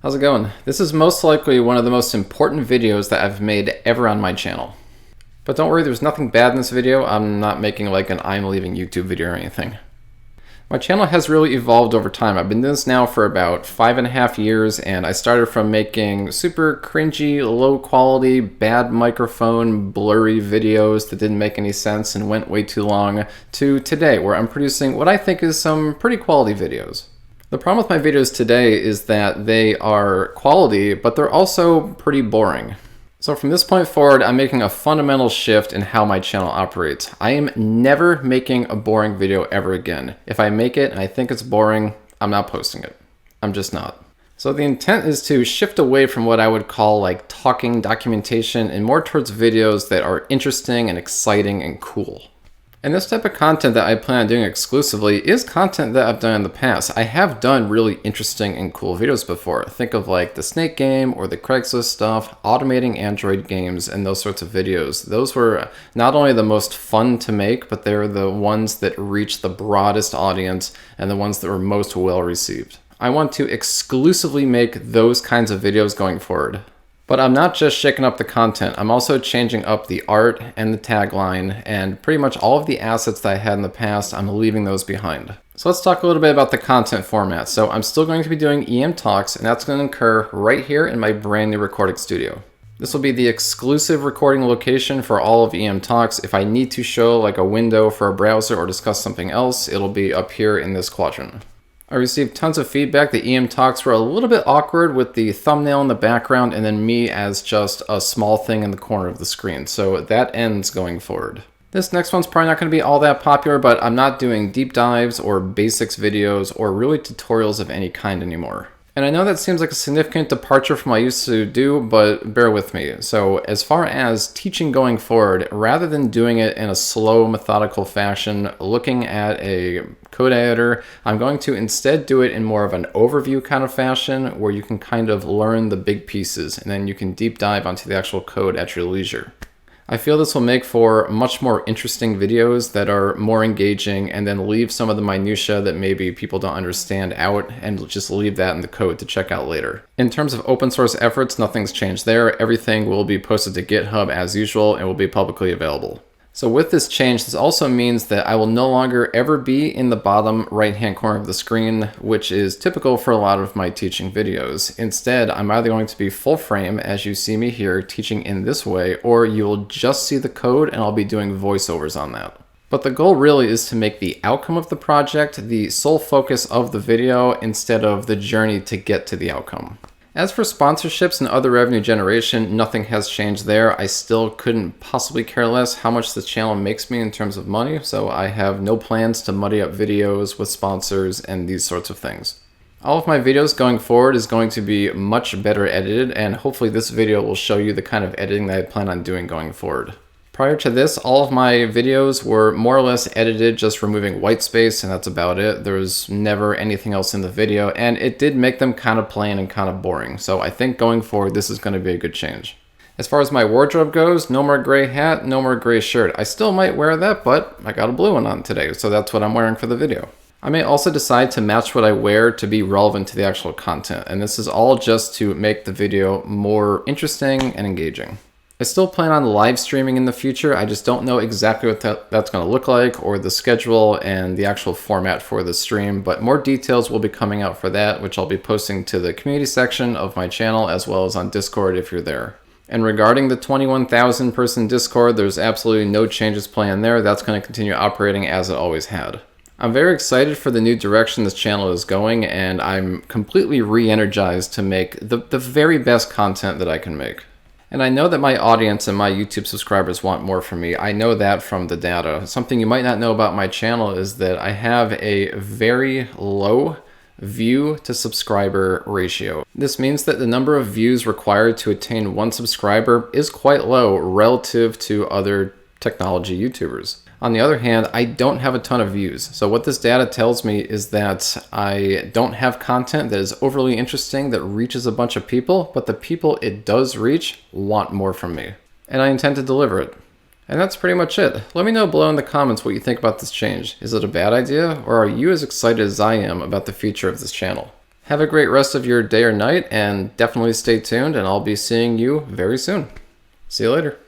How's it going? This is most likely one of the most important videos that I've made ever on my channel. But don't worry, there's nothing bad in this video. I'm not making like an I'm leaving YouTube video or anything. My channel has really evolved over time. I've been doing this now for about 5.5 years, and I started from making super cringy, low quality, bad microphone, blurry videos that didn't make any sense and went way too long, to today where I'm producing what I think is some pretty quality videos. The problem with my videos today is that they are quality, but they're also pretty boring. So from this point forward, I'm making a fundamental shift in how my channel operates. I am never making a boring video ever again. If I make it and I think it's boring, I'm not posting it. I'm just not. So the intent is to shift away from what I would call like talking documentation and more towards videos that are interesting and exciting and cool. And this type of content that I plan on doing exclusively is content that I've done in the past. I have done really interesting and cool videos before. Think of like the snake game or the Craigslist stuff, automating Android games, and those sorts of videos. Those were not only the most fun to make, but they're the ones that reach the broadest audience and the ones that were most well received. I want to exclusively make those kinds of videos going forward. But I'm not just shaking up the content, I'm also changing up the art and the tagline, and pretty much all of the assets that I had in the past, I'm leaving those behind. So let's talk a little bit about the content format. So I'm still going to be doing EM Talks, and that's going to occur right here in my brand new recording studio. This will be the exclusive recording location for all of EM Talks. If I need to show like a window for a browser or discuss something else, it'll be up here in this quadrant. I received tons of feedback. The EM Talks were a little bit awkward with the thumbnail in the background and then me as just a small thing in the corner of the screen. So that ends going forward. This next one's probably not going to be all that popular, but I'm not doing deep dives or basics videos or really tutorials of any kind anymore. And I know that seems like a significant departure from what I used to do, but bear with me. So as far as teaching going forward, rather than doing it in a slow, methodical fashion, looking at a code editor, I'm going to instead do it in more of an overview kind of fashion where you can kind of learn the big pieces and then you can deep dive onto the actual code at your leisure. I feel this will make for much more interesting videos that are more engaging and then leave some of the minutia that maybe people don't understand out and just leave that in the code to check out later. In terms of open source efforts, nothing's changed there. Everything will be posted to GitHub as usual and will be publicly available. So with this change, this also means that I will no longer ever be in the bottom right-hand corner of the screen, which is typical for a lot of my teaching videos. Instead, I'm either going to be full frame, as you see me here teaching in this way, or you'll just see the code and I'll be doing voiceovers on that. But the goal really is to make the outcome of the project the sole focus of the video instead of the journey to get to the outcome. As for sponsorships and other revenue generation, nothing has changed there. I still couldn't possibly care less how much the channel makes me in terms of money, so I have no plans to muddy up videos with sponsors and these sorts of things. All of my videos going forward is going to be much better edited, and hopefully this video will show you the kind of editing that I plan on doing going forward. Prior to this, all of my videos were more or less edited, just removing white space, and that's about it. There was never anything else in the video, and it did make them kind of plain and kind of boring. So I think going forward, this is going to be a good change. As far as my wardrobe goes, no more gray hat, no more gray shirt. I still might wear that, but I got a blue one on today, so that's what I'm wearing for the video. I may also decide to match what I wear to be relevant to the actual content, and this is all just to make the video more interesting and engaging. I still plan on live streaming in the future. I just don't know exactly what that's going to look like or the schedule and the actual format for the stream, but more details will be coming out for that, which I'll be posting to the community section of my channel as well as on Discord if you're there. And regarding the 21,000 person Discord, there's absolutely no changes planned there. That's going to continue operating as it always had. I'm very excited for the new direction this channel is going, and I'm completely re-energized to make the very best content that I can make. And I know that my audience and my YouTube subscribers want more from me. I know that from the data. Something you might not know about my channel is that I have a very low view to subscriber ratio. This means that the number of views required to attain 1 subscriber is quite low relative to other technology YouTubers. On the other hand, I don't have a ton of views. So what this data tells me is that I don't have content that is overly interesting that reaches a bunch of people, but the people it does reach want more from me. And I intend to deliver it. And that's pretty much it. Let me know below in the comments what you think about this change. Is it a bad idea, or are you as excited as I am about the future of this channel? Have a great rest of your day or night, and definitely stay tuned, and I'll be seeing you very soon. See you later.